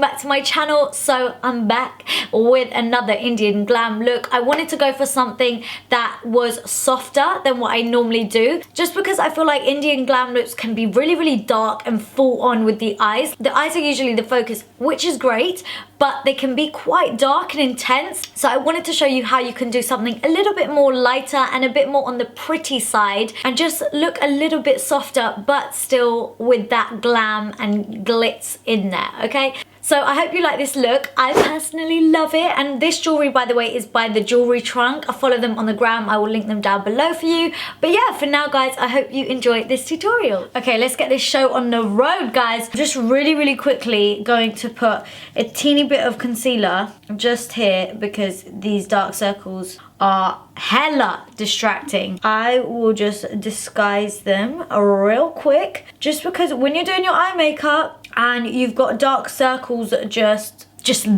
back to my channel. So I'm back with another Indian glam look. I wanted to go for something that was softer than what I normally do, just because I feel like Indian glam looks can be really dark and full on with the eyes. The eyes are usually the focus, which is great, but they can be quite dark and intense. So I wanted to show you how you can do something a little bit more lighter and a bit more on the pretty side and just look a little bit softer, but still with that glam and glitz in there, okay? So I hope you like this look. I personally love it. And this jewelry, by the way, is by The Jewelry Trunk. I follow them on the gram. I will link them down below for you. But yeah, for now, guys, I hope you enjoyed this tutorial. Okay, let's get this show on the road, guys. Just really quickly going to put a teeny bit of concealer just here because these dark circles are hella distracting. I will just disguise them real quick, just because when you're doing your eye makeup and you've got dark circles just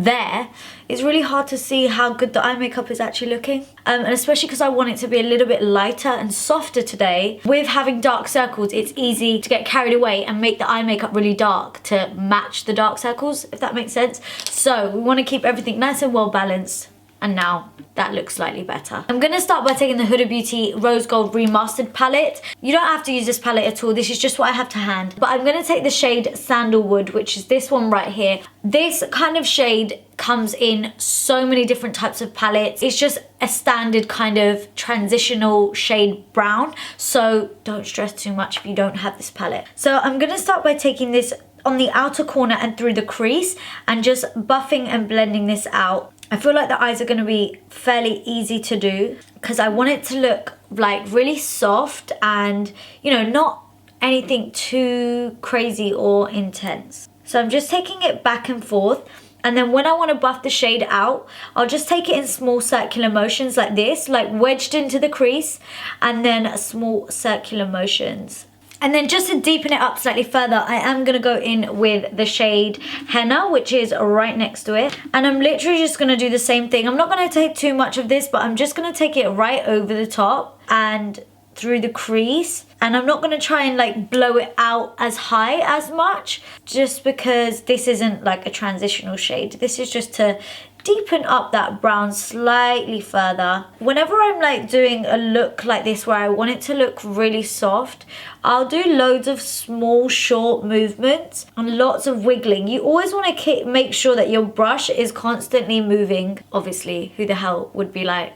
there, it's really hard to see how good the eye makeup is actually looking. And especially because I want it to be a little bit lighter and softer today. With having dark circles, it's easy to get carried away and make the eye makeup really dark to match the dark circles, if that makes sense. So we want to keep everything nice and well balanced. And now that looks slightly better. I'm going to start by taking the Huda Beauty Rose Gold Remastered palette. You don't have to use this palette at all. This is just what I have to hand. But I'm going to take the shade Sandalwood, which is this one right here. This kind of shade comes in so many different types of palettes. It's just a standard kind of transitional shade brown. So don't stress too much if you don't have this palette. So I'm going to start by taking this on the outer corner and through the crease and just buffing and blending this out. I feel like the eyes are going to be fairly easy to do because I want it to look like really soft and, you know, not anything too crazy or intense. So I'm just taking it back and forth, and then when I want to buff the shade out, I'll just take it in small circular motions like this, like wedged into the crease, and then small circular motions. And then just to deepen it up slightly further, I am going to go in with the shade Henna, which is right next to it. And I'm literally just going to do the same thing. I'm not going to take too much of this, but I'm just going to take it right over the top and through the crease. And I'm not going to try and like blow it out as high as much, just because this isn't like a transitional shade. This is just to deepen up that brown slightly further. Whenever I'm like doing a look like this where I want it to look really soft, I'll do loads of small short movements and lots of wiggling. You always want to make sure that your brush is constantly moving. Obviously, who the hell would be like,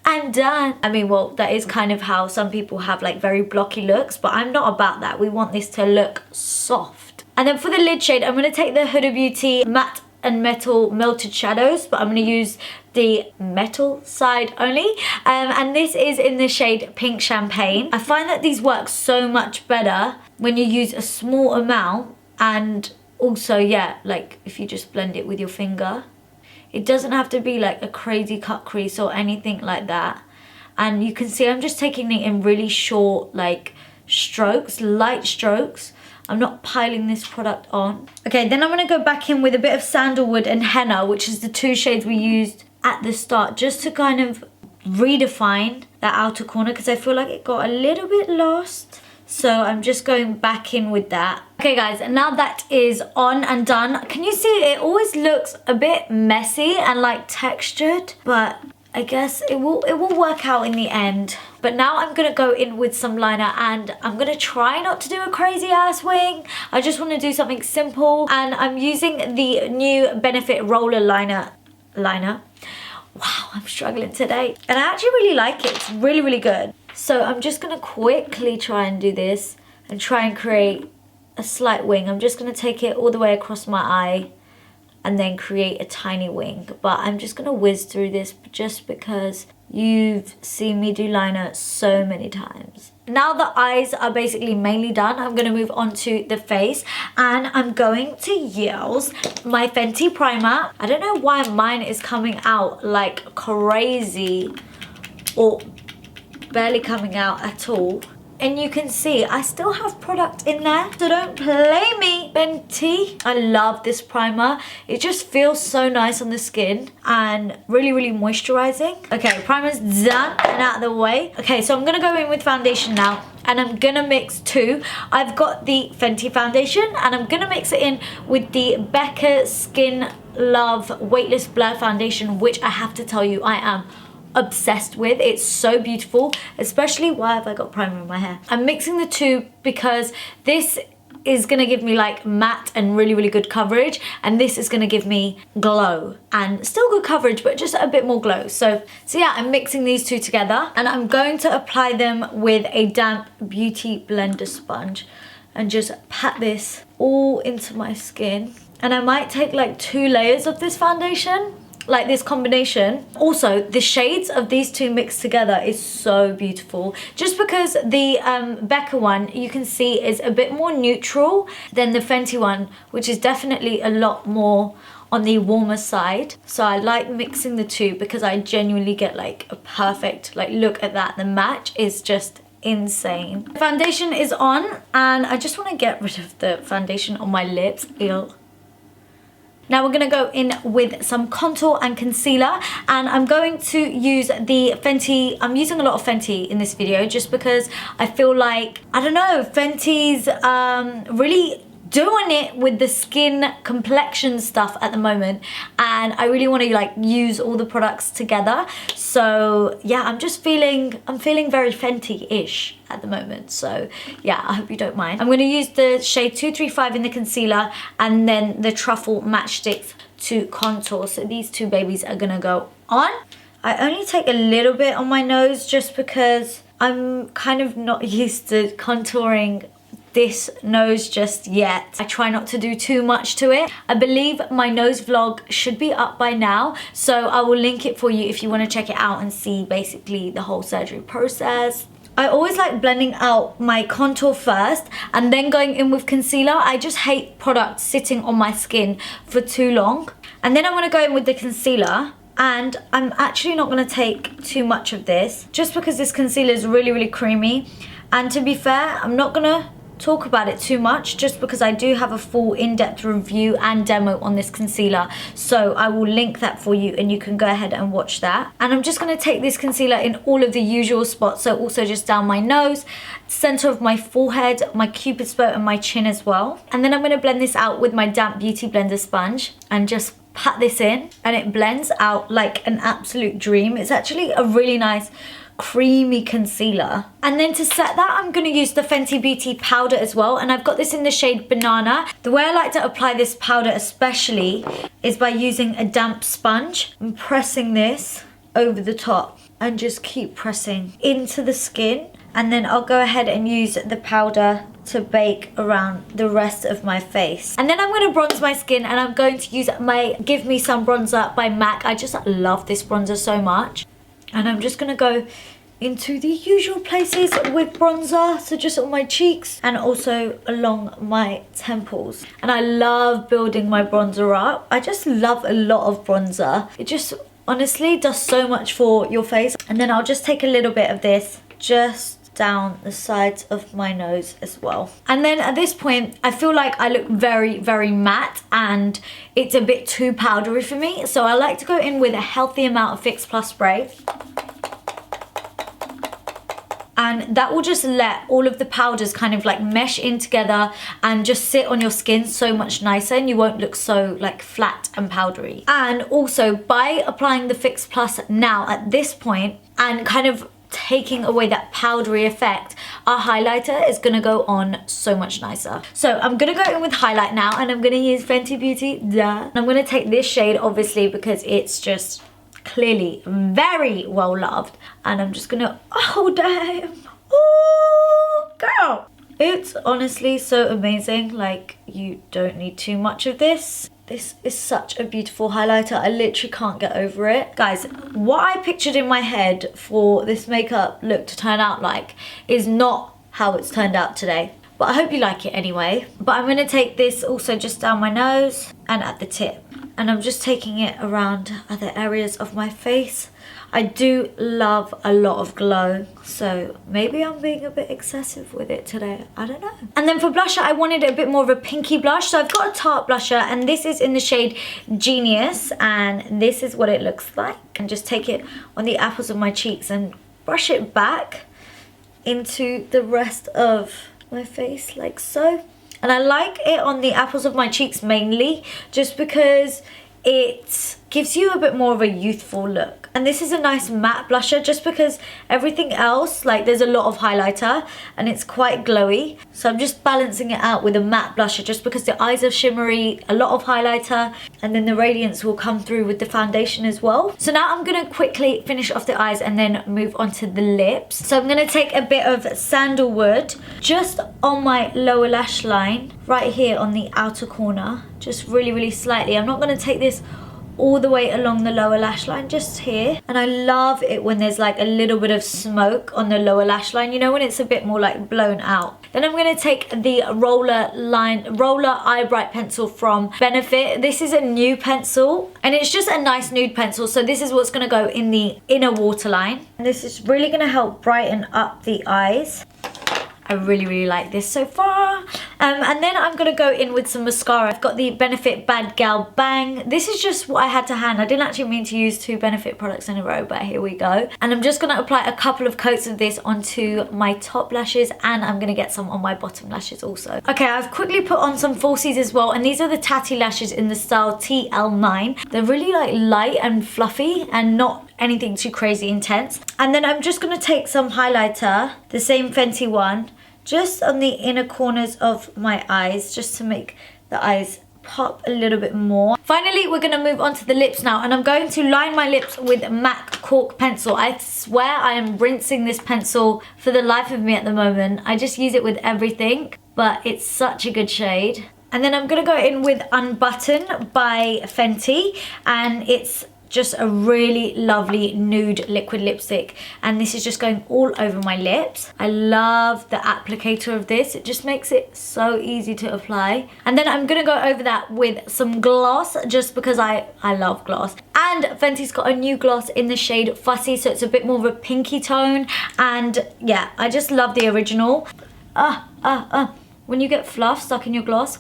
I'm done? I mean, well, that is kind of how some people have like very blocky looks, but I'm not about that. We want this to look soft. And then for the lid shade, I'm going to take the Huda Beauty Matte and Metal Melted Shadows, but I'm going to use the metal side only. And this is in the shade Pink Champagne. I find that these work so much better when you use a small amount, and also, yeah, like if you just blend it with your finger. It doesn't have to be like a crazy cut crease or anything like that. And you can see I'm just taking it in really short like strokes, light strokes. I'm not piling this product on. Okay, then I'm going to go back in with a bit of Sandalwood and Henna, which is the two shades we used at the start, just to kind of redefine that outer corner because I feel like it got a little bit lost. So I'm just going back in with that. Okay guys, and now that is on and done. Can you see it always looks a bit messy and like textured, but I guess it will work out in the end. But now I'm going to go in with some liner, and I'm going to try not to do a crazy ass wing. I just want to do something simple, and I'm using the new Benefit Roller Liner. Wow, I'm struggling today. And I actually really like it. It's really good. So I'm just going to quickly try and do this and try and create a slight wing. I'm just going to take it all the way across my eye and then create a tiny wing. But I'm just going to whiz through this just because you've seen me do liner so many times. Now the eyes are basically mainly done, I'm going to move on to the face, and I'm going to use my Fenty primer. I don't know why mine is coming out like crazy or barely coming out at all. And you can see I still have product in there, so don't play me, Fenty. I love this primer. It just feels so nice on the skin and really moisturizing. Okay, primer's done and out of the way. Okay, so I'm gonna go in with foundation now. and I'm gonna mix two. I've got the Fenty foundation and I'm gonna mix it in with the Becca Skin Love Weightless Blur foundation, which I have to tell you I am obsessed with. It's so beautiful, especially, why have I got primer in my hair? I'm mixing the two because this is gonna give me like matte and really good coverage, and this is gonna give me glow and still good coverage but just a bit more glow. So yeah, I'm mixing these two together and I'm going to apply them with a damp beauty blender sponge and just pat this all into my skin. And I might take like 2 layers of this foundation, like this combination. Also, the shades of these two mixed together is so beautiful, just because the Becca one, you can see, is a bit more neutral than the Fenty one, which is definitely a lot more on the warmer side. So I like mixing the two because I genuinely get like a perfect, like, look at that, the match is just insane. The foundation is on and I just want to get rid of the foundation on my lips. Ew. Now we're going to go in with some contour and concealer, and I'm going to use the Fenty. I'm using a lot of Fenty in this video just because I feel like, I don't know, Fenty's really doing it with the skin complexion stuff at the moment, and I really want to like use all the products together. So yeah, I'm feeling very Fenty-ish at the moment. So yeah, I hope you don't mind. I'm going to use the shade 235 in the concealer and then the Truffle Matchstix to contour. So these two babies are going to go on. I only take a little bit on my nose just because I'm kind of not used to contouring this nose just yet. I try not to do too much to it. I believe my nose vlog should be up by now, so I will link it for you if you want to check it out and see basically the whole surgery process. I always like blending out my contour first and then going in with concealer. I just hate products sitting on my skin for too long. And then I want to go in with the concealer, and I'm actually not going to take too much of this just because this concealer is really creamy. And to be fair, I'm not going to talk about it too much just because I do have a full in-depth review and demo on this concealer, so I will link that for you and you can go ahead and watch that. And I'm just going to take this concealer in all of the usual spots, so also just down my nose, center of my forehead, my cupid's bow and my chin as well. And then I'm going to blend this out with my damp beauty blender sponge and just pat this in, and it blends out like an absolute dream. It's actually a really nice creamy concealer. And then to set that, I'm going to use the Fenty Beauty powder as well, and I've got this in the shade Banana. The way I like to apply this powder especially is by using a damp sponge and pressing this over the top and just keep pressing into the skin, and then I'll go ahead and use the powder to bake around the rest of my face. And then I'm going to bronze my skin, and I'm going to use my Give Me Some bronzer by MAC. I just love this bronzer so much. And I'm just going to go into the usual places with bronzer, so just on my cheeks and also along my temples. And I love building my bronzer up. I just love a lot of bronzer. It just honestly does so much for your face. And then I'll just take a little bit of this just down the sides of my nose as well. And then at this point, I feel like I look very matte and it's a bit too powdery for me. So I like to go in with a healthy amount of Fix Plus spray. And that will just let all of the powders kind of like mesh in together and just sit on your skin so much nicer, and you won't look so like flat and powdery. And also by applying the Fix Plus now at this point and kind of taking away that powdery effect, our highlighter is gonna go on so much nicer. So I'm gonna go in with highlight now, and I'm gonna use Fenty Beauty. Duh. And I'm gonna take this shade obviously because it's just clearly very well loved, and I'm just gonna, oh damn, oh girl, it's honestly so amazing. Like, you don't need too much of this. This is such a beautiful highlighter. I literally can't get over it. Guys, what I pictured in my head for this makeup look to turn out like is not how it's turned out today. But I hope you like it anyway. But I'm gonna take this also just down my nose and at the tip. And I'm just taking it around other areas of my face. I do love a lot of glow, so maybe I'm being a bit excessive with it today. I don't know. And then for blusher, I wanted a bit more of a pinky blush. So I've got a Tarte blusher, and this is in the shade Genius, and this is what it looks like. And just take it on the apples of my cheeks and brush it back into the rest of my face like so. And I like it on the apples of my cheeks mainly, just because it gives you a bit more of a youthful look. And this is a nice matte blusher, just because everything else, like there's a lot of highlighter and it's quite glowy. So I'm just balancing it out with a matte blusher, just because the eyes are shimmery, a lot of highlighter, and then the radiance will come through with the foundation as well. So now I'm gonna quickly finish off the eyes and then move on to the lips. So I'm gonna take a bit of sandalwood just on my lower lash line, right here on the outer corner, just really, really slightly. I'm not gonna take this all the way along the lower lash line, just here. And I love it when there's like a little bit of smoke on the lower lash line, you know, when it's a bit more like blown out. Then I'm going to take the roller eye bright pencil from Benefit. This is a new pencil and it's just a nice nude pencil, so this is what's going to go in the inner waterline, and this is really going to help brighten up the eyes. I really, really like this so far. And then I'm going to go in with some mascara. I've got the Benefit Bad Gal Bang. This is just what I had to hand. I didn't actually mean to use 2 Benefit products in a row, but here we go. And I'm just going to apply a couple of coats of this onto my top lashes, and I'm going to get some on my bottom lashes also. Okay, I've quickly put on some falsies as well, and these are the Tarte lashes in the style TL9. They're really like light and fluffy and not anything too crazy intense. And then I'm just going to take some highlighter, the same Fenty one, just on the inner corners of my eyes, just to make the eyes pop a little bit more. Finally, we're going to move on to the lips now, and I'm going to line my lips with MAC Cork pencil. I swear I am rinsing this pencil for the life of me at the moment. I just use it with everything, but it's such a good shade. And then I'm going to go in with Unbutton by Fenty, and it's just a really lovely nude liquid lipstick, and this is just going all over my lips. I love the applicator of this. It just makes it so easy to apply. And then I'm gonna go over that with some gloss, just because I love gloss. And Fenty's got a new gloss in the shade Fussy, so it's a bit more of a pinky tone, and yeah, I just love the original. When you get fluff stuck in your gloss,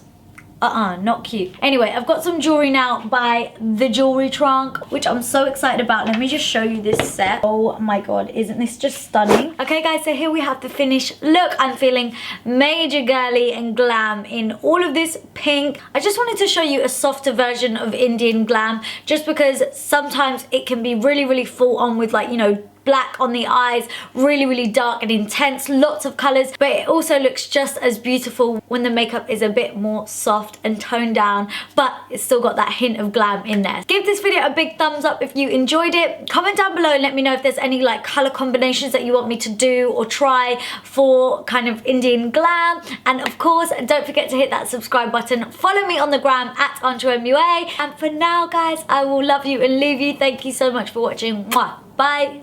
not cute. Anyway, I've got some jewelry now by The Jewelry Trunk, which I'm so excited about. Let me just show you this set. Oh my god, isn't this just stunning? Okay guys, so here we have the finished look. I'm feeling major girly and glam in all of this pink. I just wanted to show you a softer version of Indian glam, just because sometimes it can be really, really full on with, like, you know, black on the eyes, really, really dark and intense, lots of colors, but it also looks just as beautiful when the makeup is a bit more soft and toned down, but it's still got that hint of glam in there. Give this video a big thumbs up if you enjoyed it. Comment down below and let me know if there's any like color combinations that you want me to do or try for kind of Indian glam. And of course, don't forget to hit that subscribe button. Follow me on the gram at AnchalMUA. And for now guys, I will love you and leave you. Thank you so much for watching. Mwah. Bye.